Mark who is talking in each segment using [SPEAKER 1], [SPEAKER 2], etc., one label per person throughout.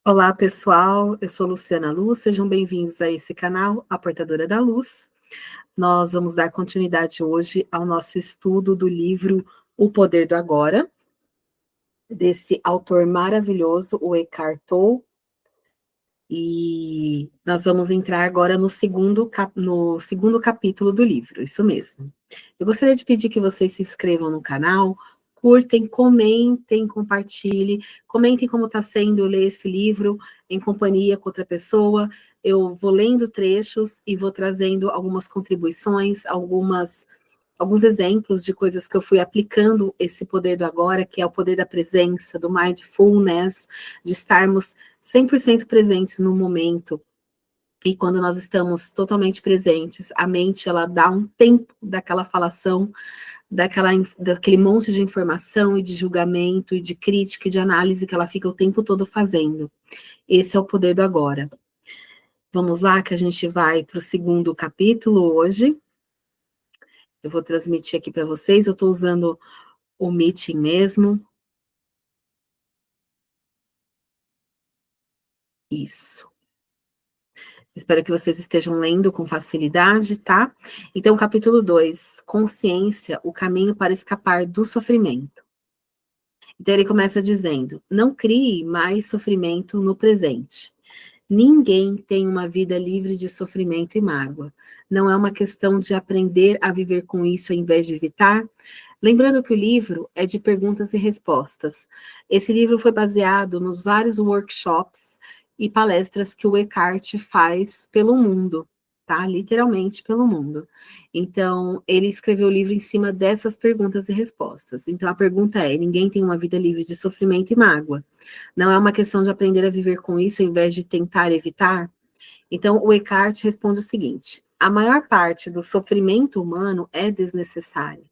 [SPEAKER 1] Olá, pessoal. Eu sou Luciana Luz. Sejam bem-vindos a esse canal, A Portadora da Luz. Nós vamos dar continuidade hoje ao nosso estudo do livro O Poder do Agora, desse autor maravilhoso, o Eckhart Tolle. E nós vamos entrar agora no segundo capítulo do livro, isso mesmo. Eu gostaria de pedir que vocês se inscrevam no canal, curtem, comentem, compartilhem, comentem como está sendo ler esse livro em companhia com outra pessoa. Eu vou lendo trechos e vou trazendo algumas contribuições, alguns exemplos de coisas que eu fui aplicando esse poder do agora, que é o poder da presença, do mindfulness, de estarmos 100% presentes no momento. E quando nós estamos totalmente presentes, a mente, ela dá um tempo daquela falação, daquele monte de informação e de julgamento e de crítica e de análise que ela fica o tempo todo fazendo. Esse é o poder do agora. Vamos lá, que a gente vai para o segundo capítulo hoje. Eu vou transmitir aqui para vocês, eu estou usando o Meeting mesmo. Isso. Espero que vocês estejam lendo com facilidade, tá? Então, capítulo 2, consciência, o caminho para escapar do sofrimento. Então, ele começa dizendo, não crie mais sofrimento no presente. Ninguém tem uma vida livre de sofrimento e mágoa. Não é uma questão de aprender a viver com isso ao invés de evitar. Lembrando que o livro é de perguntas e respostas. Esse livro foi baseado nos vários workshops e palestras que o Eckhart faz pelo mundo, tá? Literalmente pelo mundo. Então, ele escreveu o livro em cima dessas perguntas e respostas. Então, a pergunta é: ninguém tem uma vida livre de sofrimento e mágoa. Não é uma questão de aprender a viver com isso ao invés de tentar evitar? Então, o Eckhart responde o seguinte: a maior parte do sofrimento humano é desnecessário.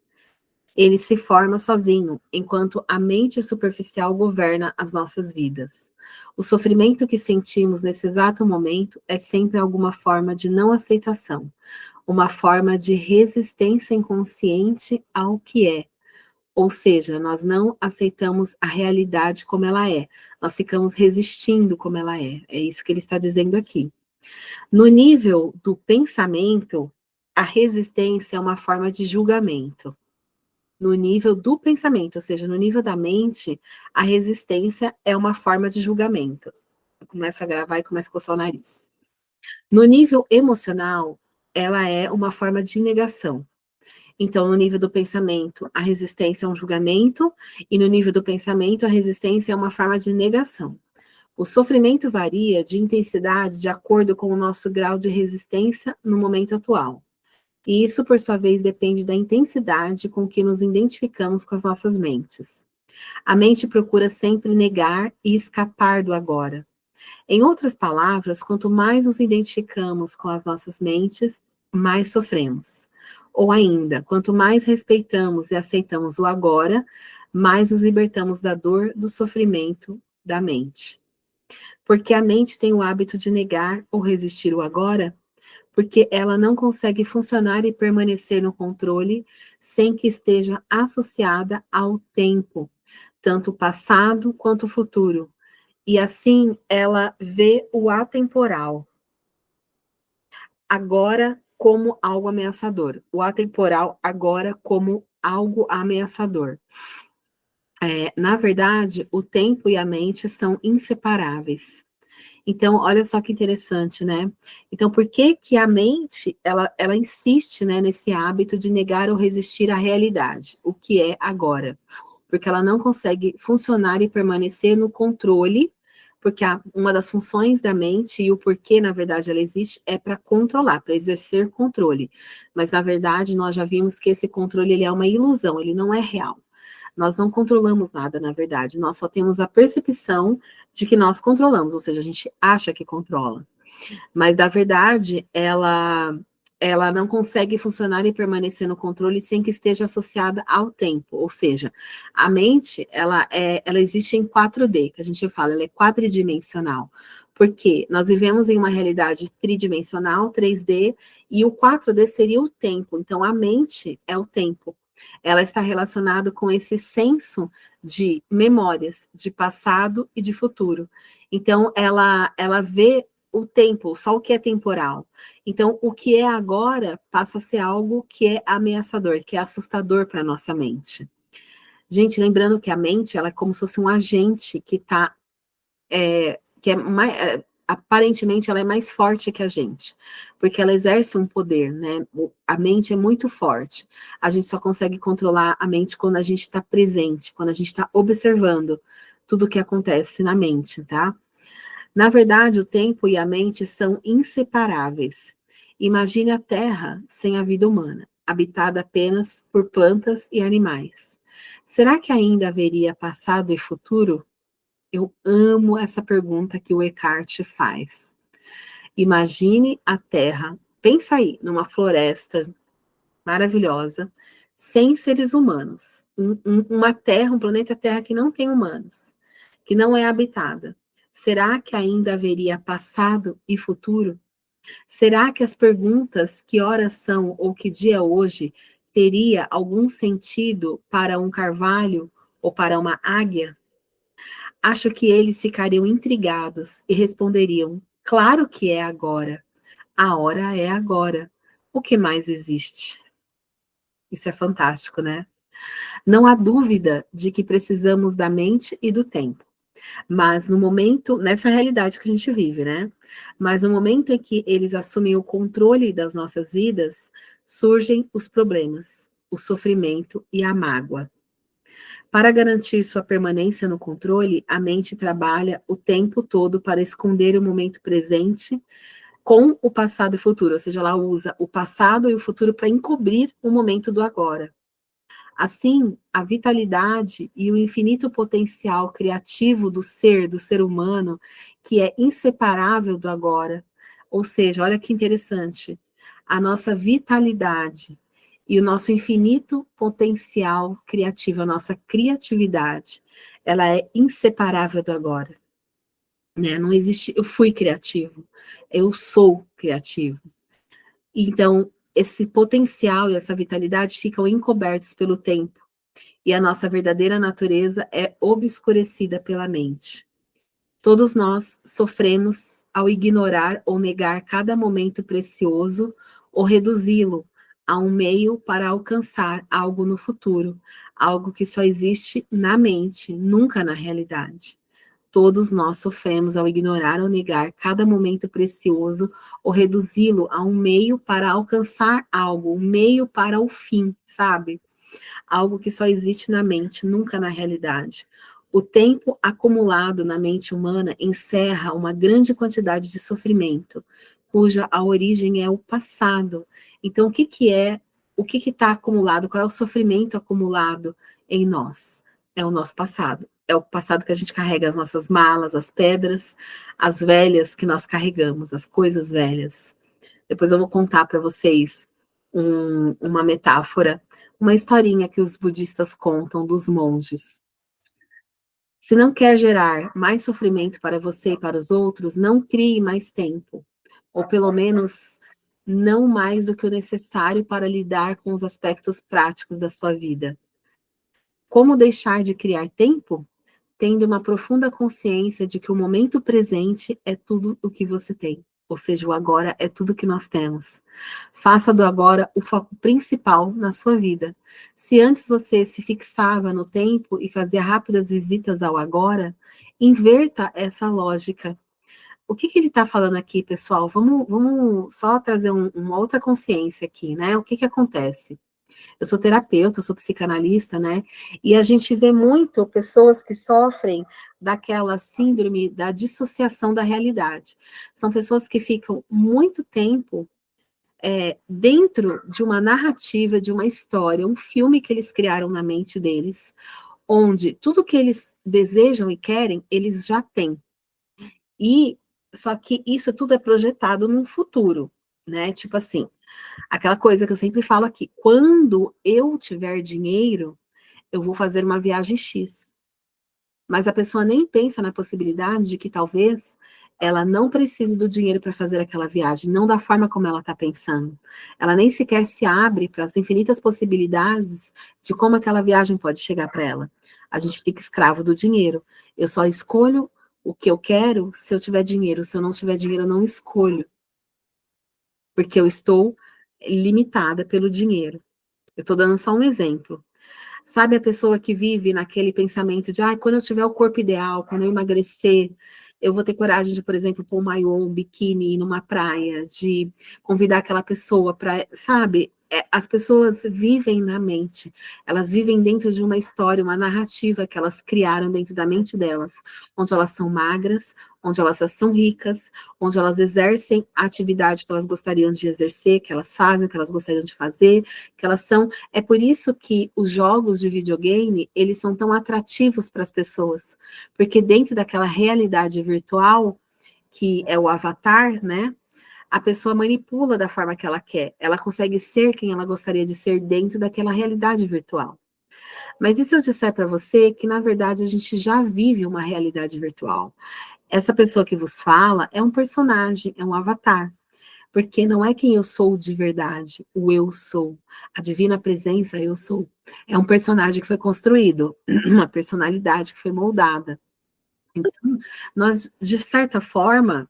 [SPEAKER 1] Ele se forma sozinho, enquanto a mente superficial governa as nossas vidas. O sofrimento que sentimos nesse exato momento é sempre alguma forma de não aceitação, uma forma de resistência inconsciente ao que é. Ou seja, nós não aceitamos a realidade como ela é, nós ficamos resistindo como ela é. É isso que ele está dizendo aqui. No nível do pensamento, a resistência é uma forma de julgamento. No nível do pensamento, ou seja, no nível da mente, a resistência é uma forma de julgamento. Começa a gravar e começa a coçar o nariz. No nível emocional, ela é uma forma de negação. Então, no nível do pensamento, a resistência é um julgamento, e no nível do pensamento, a resistência é uma forma de negação. O sofrimento varia de intensidade de acordo com o nosso grau de resistência no momento atual. E isso, por sua vez, depende da intensidade com que nos identificamos com as nossas mentes. A mente procura sempre negar e escapar do agora. Em outras palavras, quanto mais nos identificamos com as nossas mentes, mais sofremos. Ou ainda, quanto mais respeitamos e aceitamos o agora, mais nos libertamos da dor, do sofrimento da mente. Porque a mente tem o hábito de negar ou resistir o agora, porque ela não consegue funcionar e permanecer no controle sem que esteja associada ao tempo, tanto o passado quanto o futuro. E assim ela vê o atemporal agora como algo ameaçador, o atemporal agora como algo ameaçador. Na verdade, o tempo e a mente são inseparáveis. Então, olha só que interessante, né? Então, por que que a mente, ela insiste, né, nesse hábito de negar ou resistir à realidade, o que é agora? Porque ela não consegue funcionar e permanecer no controle, porque uma das funções da mente e o porquê, na verdade, ela existe é para controlar, para exercer controle. Mas, na verdade, nós já vimos que esse controle ele é uma ilusão, ele não é real. Nós não controlamos nada, na verdade, nós só temos a percepção de que nós controlamos, ou seja, a gente acha que controla. Mas, na verdade, ela não consegue funcionar e permanecer no controle sem que esteja associada ao tempo, ou seja, a mente, ela existe em 4D, que a gente fala, ela é quadridimensional, porque nós vivemos em uma realidade tridimensional, 3D, e o 4D seria o tempo, então a mente é o tempo, Ela está relacionada com esse senso de memórias, de passado e de futuro. Então, ela vê o tempo, só o que é temporal. Então, o que é agora passa a ser algo que é ameaçador, que é assustador para a nossa mente. Gente, lembrando que a mente, ela é como se fosse um agente que está que é mais, aparentemente ela é mais forte que a gente, porque ela exerce um poder, né? A mente é muito forte. A gente só consegue controlar a mente quando a gente está presente, quando a gente está observando tudo o que acontece na mente, tá? Na verdade, o tempo e a mente são inseparáveis. Imagine a Terra sem a vida humana, habitada apenas por plantas e animais. Será que ainda haveria passado e futuro? Eu amo essa pergunta que o Eckhart faz. Imagine a Terra, pensa aí, numa floresta maravilhosa, sem seres humanos. Uma Terra, um planeta Terra que não tem humanos, que não é habitada. Será que ainda haveria passado e futuro? Será que as perguntas que horas são ou que dia é hoje teria algum sentido para um carvalho ou para uma águia? Acho que eles ficariam intrigados e responderiam: claro que é agora. A hora é agora. O que mais existe? Isso é fantástico, né? Não há dúvida de que precisamos da mente e do tempo. Mas no momento, nessa realidade que a gente vive, né? Mas no momento em que eles assumem o controle das nossas vidas, surgem os problemas, o sofrimento e a mágoa. Para garantir sua permanência no controle, a mente trabalha o tempo todo para esconder o momento presente com o passado e futuro, ou seja, ela usa o passado e o futuro para encobrir o momento do agora. Assim, a vitalidade e o infinito potencial criativo do ser humano, que é inseparável do agora, ou seja, olha que interessante, a nossa vitalidade e o nosso infinito potencial criativo, a nossa criatividade, ela é inseparável do agora, né? Não existe, eu fui criativo, eu sou criativo. Então, esse potencial e essa vitalidade ficam encobertos pelo tempo, e a nossa verdadeira natureza é obscurecida pela mente. Todos nós sofremos ao ignorar ou negar cada momento precioso ou reduzi-lo a um meio para alcançar algo no futuro, algo que só existe na mente, nunca na realidade. Todos nós sofremos ao ignorar ou negar cada momento precioso ou reduzi-lo a um meio para alcançar algo, um meio para o fim, sabe? Algo que só existe na mente, nunca na realidade. O tempo acumulado na mente humana encerra uma grande quantidade de sofrimento, cuja a origem é o passado. Então, o que está acumulado? Qual é o sofrimento acumulado em nós? É o nosso passado. É o passado que a gente carrega, as nossas malas, as pedras, as velhas que nós carregamos, as coisas velhas. Depois eu vou contar para vocês uma metáfora, uma historinha que os budistas contam dos monges. Se não quer gerar mais sofrimento para você e para os outros, não crie mais tempo, ou pelo menos não mais do que o necessário para lidar com os aspectos práticos da sua vida. Como deixar de criar tempo? Tendo uma profunda consciência de que o momento presente é tudo o que você tem, ou seja, o agora é tudo que nós temos. Faça do agora o foco principal na sua vida. Se antes você se fixava no tempo e fazia rápidas visitas ao agora, inverta essa lógica. O que ele está falando aqui, pessoal? Vamos só trazer uma outra consciência aqui, né? O que acontece? Eu sou terapeuta, eu sou psicanalista, né? E a gente vê muito pessoas que sofrem daquela síndrome da dissociação da realidade. São pessoas que ficam muito tempo dentro de uma narrativa, de uma história, um filme que eles criaram na mente deles, onde tudo que eles desejam e querem, eles já têm. E só que isso tudo é projetado num futuro, né? Tipo assim, aquela coisa que eu sempre falo aqui, quando eu tiver dinheiro, eu vou fazer uma viagem X. Mas a pessoa nem pensa na possibilidade de que talvez ela não precisa do dinheiro para fazer aquela viagem, não da forma como ela está pensando. Ela nem sequer se abre para as infinitas possibilidades de como aquela viagem pode chegar para ela. A gente fica escravo do dinheiro. Eu só escolho o que eu quero se eu tiver dinheiro. Se eu não tiver dinheiro, eu não escolho, porque eu estou limitada pelo dinheiro. Eu estou dando só um exemplo. Sabe a pessoa que vive naquele pensamento de, quando eu tiver o corpo ideal, quando eu emagrecer, eu vou ter coragem de, por exemplo, pôr um maiô, um biquíni, ir numa praia, de convidar aquela pessoa para, sabe? As pessoas vivem na mente, elas vivem dentro de uma história, uma narrativa que elas criaram dentro da mente delas, onde elas são magras, onde elas são ricas, onde elas exercem a atividade que elas gostariam de exercer, que elas fazem, que elas gostariam de fazer, que elas são. É por isso que os jogos de videogame, eles são tão atrativos para as pessoas, porque dentro daquela realidade virtual, que é o avatar, né, a pessoa manipula da forma que ela consegue ser quem ela gostaria de ser dentro daquela realidade virtual. Mas e se eu disser para você que, na verdade, a gente já vive uma realidade virtual? Essa pessoa que vos fala é um personagem, é um avatar. Porque não é quem eu sou de verdade, o eu sou. A divina presença, eu sou. É um personagem que foi construído, uma personalidade que foi moldada. Então, nós, de certa forma,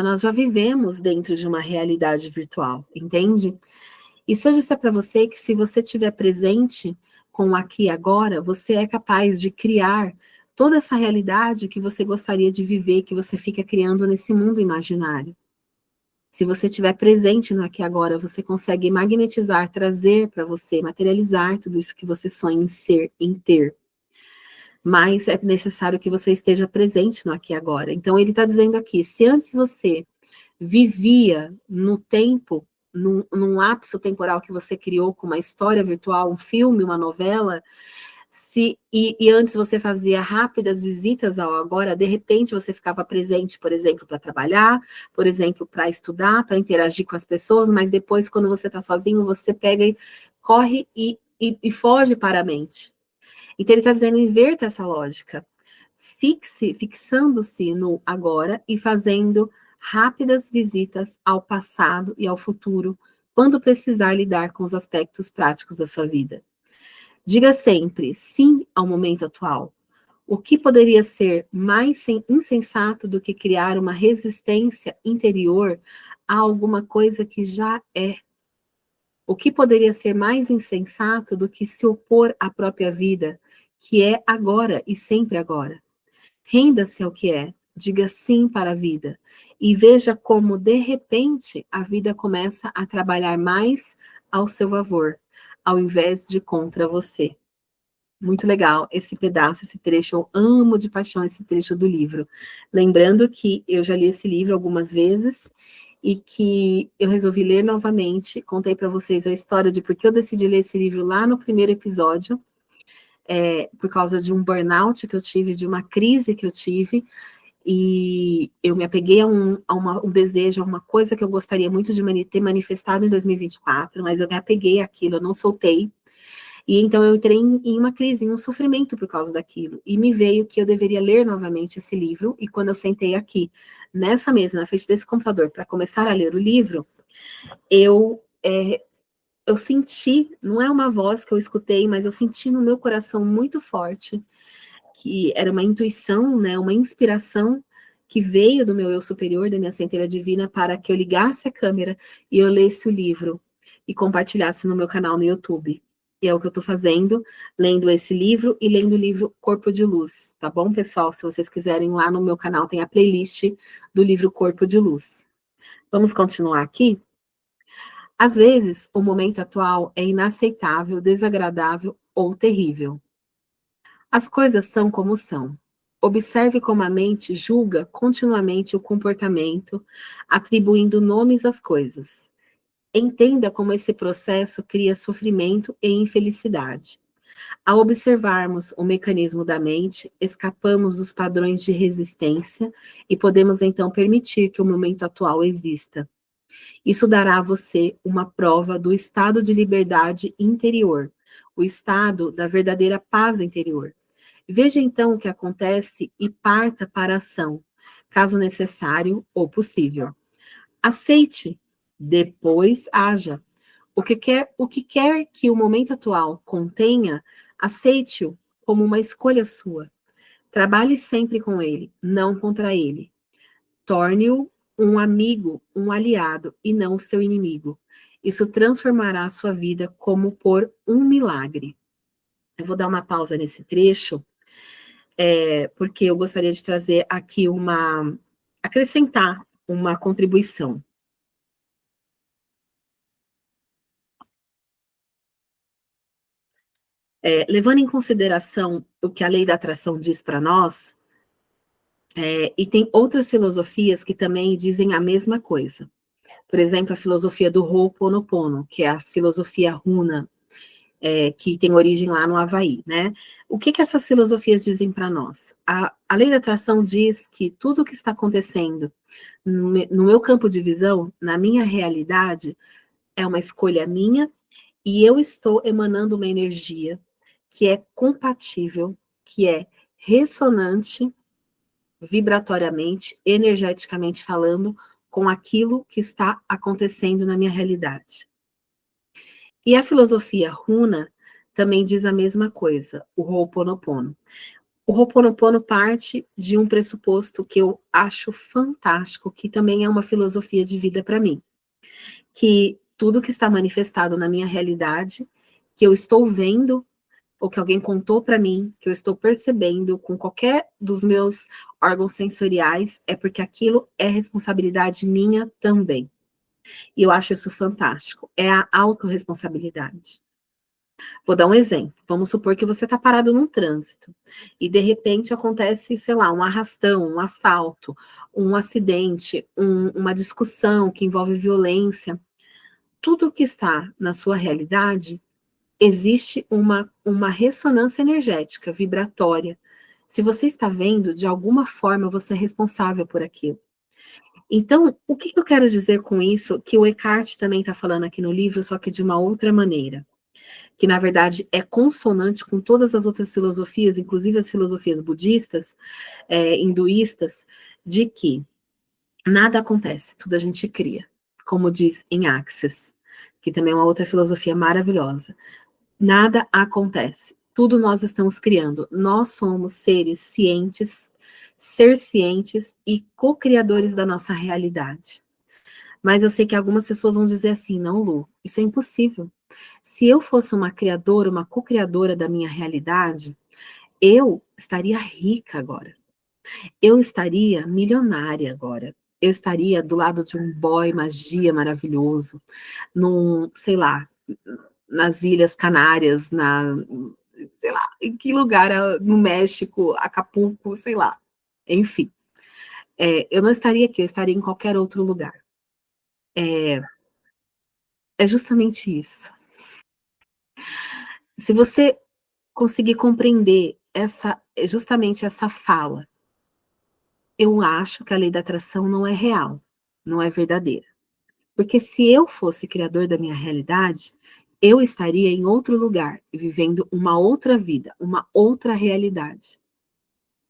[SPEAKER 1] nós já vivemos dentro de uma realidade virtual, entende? E se eu disser para você que se você estiver presente com o aqui e agora, você é capaz de criar toda essa realidade que você gostaria de viver, que você fica criando nesse mundo imaginário. Se você estiver presente no aqui e agora, você consegue magnetizar, trazer para você, materializar tudo isso que você sonha em ser, em ter. Mas é necessário que você esteja presente no aqui e agora. Então, ele está dizendo aqui, se antes você vivia no tempo, num lapso temporal que você criou com uma história virtual, um filme, uma novela, e antes você fazia rápidas visitas ao agora, de repente você ficava presente, por exemplo, para trabalhar, por exemplo, para estudar, para interagir com as pessoas, mas depois, quando você está sozinho, você pega e corre e foge para a mente. Então ele está dizendo, inverta essa lógica. Fixando-se no agora e fazendo rápidas visitas ao passado e ao futuro, quando precisar lidar com os aspectos práticos da sua vida. Diga sempre sim ao momento atual. O que poderia ser mais insensato do que criar uma resistência interior a alguma coisa que já é? O que poderia ser mais insensato do que se opor à própria vida, que é agora e sempre agora? Renda-se ao que é, diga sim para a vida e veja como, de repente, a vida começa a trabalhar mais ao seu favor, ao invés de contra você. Muito legal esse pedaço, esse trecho, eu amo de paixão esse trecho do livro. Lembrando que eu já li esse livro algumas vezes e que eu resolvi ler novamente, contei para vocês a história de por que eu decidi ler esse livro lá no primeiro episódio, por causa de um burnout que eu tive, de uma crise que eu tive, e eu me apeguei a um desejo, a uma coisa que eu gostaria muito de ter manifestado em 2024, mas eu me apeguei àquilo, eu não soltei. E então eu entrei em uma crise, em um sofrimento por causa daquilo. E me veio que eu deveria ler novamente esse livro. E quando eu sentei aqui, nessa mesa, na frente desse computador, para começar a ler o livro, eu senti, não é uma voz que eu escutei, mas eu senti no meu coração muito forte, que era uma intuição, né, uma inspiração que veio do meu eu superior, da minha centelha divina, para que eu ligasse a câmera e eu lesse o livro e compartilhasse no meu canal no YouTube. E é o que eu estou fazendo, lendo esse livro e lendo o livro Corpo de Luz, tá bom, pessoal? Se vocês quiserem, lá no meu canal tem a playlist do livro Corpo de Luz. Vamos continuar aqui? Às vezes, o momento atual é inaceitável, desagradável ou terrível. As coisas são como são. Observe como a mente julga continuamente o comportamento, atribuindo nomes às coisas. Entenda como esse processo cria sofrimento e infelicidade. Ao observarmos o mecanismo da mente, escapamos dos padrões de resistência e podemos então permitir que o momento atual exista. Isso dará a você uma prova do estado de liberdade interior, o estado da verdadeira paz interior. Veja então o que acontece e parta para a ação, caso necessário ou possível. Aceite, depois haja. O que quer que o momento atual contenha, aceite-o como uma escolha sua. Trabalhe sempre com ele, não contra ele. Torne-o um amigo, um aliado e não seu inimigo. Isso transformará a sua vida como por um milagre. Eu vou dar uma pausa nesse trecho, porque eu gostaria de trazer aqui acrescentar uma contribuição. Levando em consideração o que a lei da atração diz para nós, e tem outras filosofias que também dizem a mesma coisa. Por exemplo, a filosofia do Ho'oponopono, que é a filosofia runa, que tem origem lá no Havaí, né? O que essas filosofias dizem para nós? A lei da atração diz que tudo o que está acontecendo no meu campo de visão, na minha realidade, é uma escolha minha e eu estou emanando uma energia que é compatível, que é ressonante, vibratoriamente, energeticamente falando, com aquilo que está acontecendo na minha realidade. E a filosofia runa também diz a mesma coisa, o Ho'oponopono. O Ho'oponopono parte de um pressuposto que eu acho fantástico, que também é uma filosofia de vida para mim, que tudo que está manifestado na minha realidade, que eu estou vendo, ou que alguém contou para mim, que eu estou percebendo com qualquer dos meus órgãos sensoriais, é porque aquilo é responsabilidade minha também. E eu acho isso fantástico. É a autorresponsabilidade. Vou dar um exemplo. Vamos supor que você está parado num trânsito e de repente acontece, sei lá, um arrastão, um assalto, um acidente, uma discussão que envolve violência. Tudo que está na sua realidade, existe uma ressonância energética, vibratória. Se você está vendo, de alguma forma você é responsável por aquilo. Então, o que eu quero dizer com isso, que o Eckhart também está falando aqui no livro, só que de uma outra maneira, que na verdade é consonante com todas as outras filosofias, inclusive as filosofias budistas, hinduístas, de que nada acontece, tudo a gente cria, como diz em Axis, que também é uma outra filosofia maravilhosa. Nada acontece, tudo nós estamos criando. Nós somos seres cientes, ser cientes e co-criadores da nossa realidade. Mas eu sei que algumas pessoas vão dizer assim, não, Lu, isso é impossível. Se eu fosse uma criadora, uma co-criadora da minha realidade, eu estaria rica agora. Eu estaria milionária agora. Eu estaria do lado de um boy magia maravilhoso, sei lá, nas Ilhas Canárias, sei lá, em que lugar, no México, Acapulco, sei lá. Enfim, eu não estaria aqui, eu estaria em qualquer outro lugar. É justamente isso. Se você conseguir compreender justamente essa fala, eu acho que a lei da atração não é real, não é verdadeira. Porque se eu fosse criador da minha realidade, eu estaria em outro lugar, vivendo uma outra vida, uma outra realidade.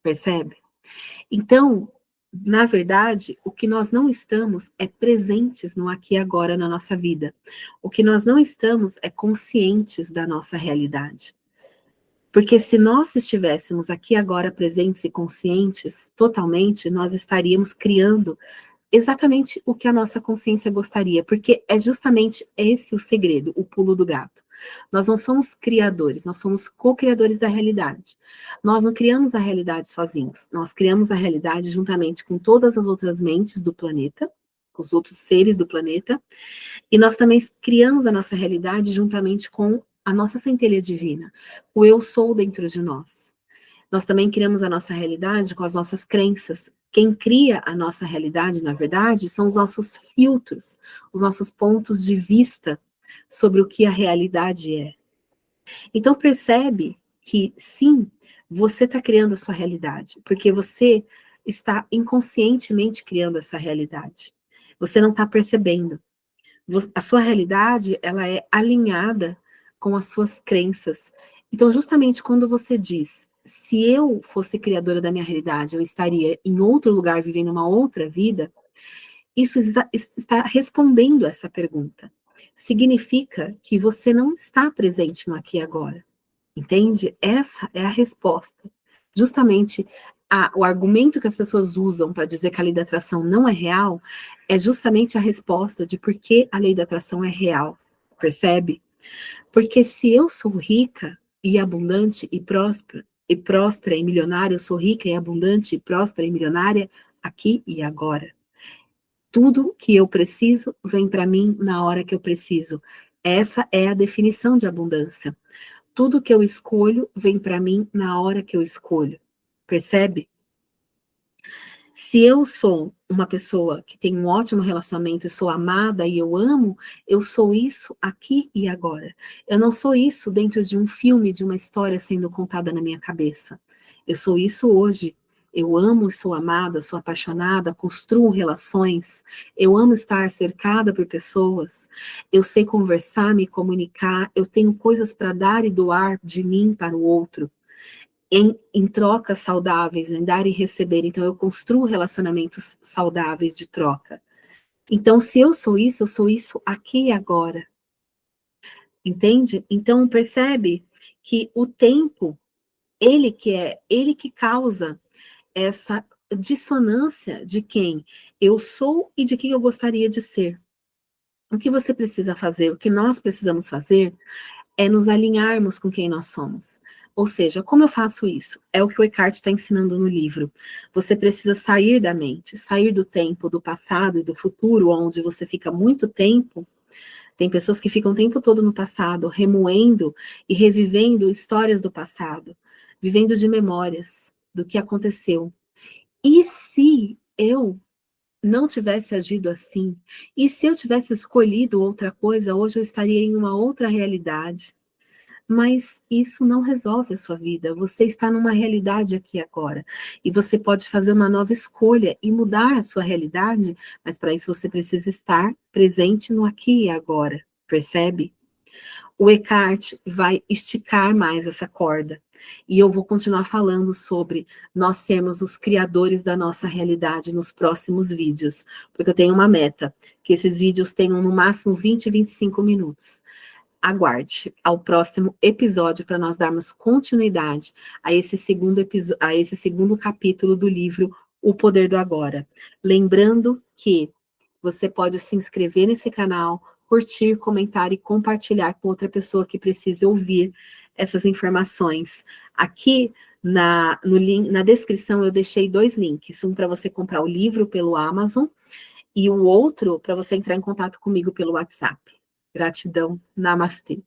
[SPEAKER 1] Percebe? Então, na verdade, o que nós não estamos é presentes no aqui e agora na nossa vida. O que nós não estamos é conscientes da nossa realidade. Porque se nós estivéssemos aqui agora presentes e conscientes totalmente, nós estaríamos criando exatamente o que a nossa consciência gostaria, porque é justamente esse o segredo, o pulo do gato. Nós não somos criadores, nós somos co-criadores da realidade. Nós não criamos a realidade sozinhos, nós criamos a realidade juntamente com todas as outras mentes do planeta, com os outros seres do planeta, e nós também criamos a nossa realidade juntamente com a nossa centelha divina, o eu sou dentro de nós. Nós também criamos a nossa realidade com as nossas crenças. Quem cria a nossa realidade, na verdade, são os nossos filtros, os nossos pontos de vista sobre o que a realidade é. Então percebe que sim, você está criando a sua realidade, porque você está inconscientemente criando essa realidade. Você não está percebendo. A sua realidade, ela é alinhada com as suas crenças. Então, justamente quando você diz, se eu fosse criadora da minha realidade, eu estaria em outro lugar, vivendo uma outra vida, isso está respondendo essa pergunta. Significa que você não está presente no aqui e agora. Entende? Essa é a resposta. Justamente o argumento que as pessoas usam para dizer que a lei da atração não é real é justamente a resposta de por que a lei da atração é real. Percebe? Porque se eu sou rica e abundante e próspera e milionária, eu sou rica e abundante e próspera e milionária aqui e agora. Tudo que eu preciso vem para mim na hora que eu preciso. Essa é a definição de abundância. Tudo que eu escolho vem para mim na hora que eu escolho. Percebe? Se eu sou uma pessoa que tem um ótimo relacionamento e sou amada e eu amo, eu sou isso aqui e agora. Eu não sou isso dentro de um filme, de uma história sendo contada na minha cabeça. Eu sou isso hoje. Eu amo e sou amada, sou apaixonada, construo relações, eu amo estar cercada por pessoas, eu sei conversar, me comunicar, eu tenho coisas para dar e doar de mim para o outro em trocas saudáveis, em dar e receber. Então, eu construo relacionamentos saudáveis de troca. Então, se eu sou isso aqui e agora. Entende? Então, percebe que o tempo, ele que causa essa dissonância de quem eu sou e de quem eu gostaria de ser. O que você precisa fazer, o que nós precisamos fazer, é nos alinharmos com quem nós somos. Ou seja, como eu faço isso? É o que o Eckhart está ensinando no livro. Você precisa sair da mente, sair do tempo, do passado e do futuro, onde você fica muito tempo. Tem pessoas que ficam o tempo todo no passado, remoendo e revivendo histórias do passado, vivendo de memórias do que aconteceu. E se eu não tivesse agido assim? E se eu tivesse escolhido outra coisa, hoje eu estaria em uma outra realidade. Mas isso não resolve a sua vida. Você está numa realidade aqui agora. E você pode fazer uma nova escolha e mudar a sua realidade, mas para isso você precisa estar presente no aqui e agora. Percebe? O Eckhart vai esticar mais essa corda. E eu vou continuar falando sobre nós sermos os criadores da nossa realidade nos próximos vídeos. Porque eu tenho uma meta, que esses vídeos tenham no máximo 20 e 25 minutos. Aguarde ao próximo episódio para nós darmos continuidade a esse segundo capítulo do livro O Poder do Agora. Lembrando que você pode se inscrever nesse canal, curtir, comentar e compartilhar com outra pessoa que precise ouvir essas informações. Aqui no link, na descrição eu deixei 2 links, um para você comprar o livro pelo Amazon e o outro para você entrar em contato comigo pelo WhatsApp. Gratidão. Namastê.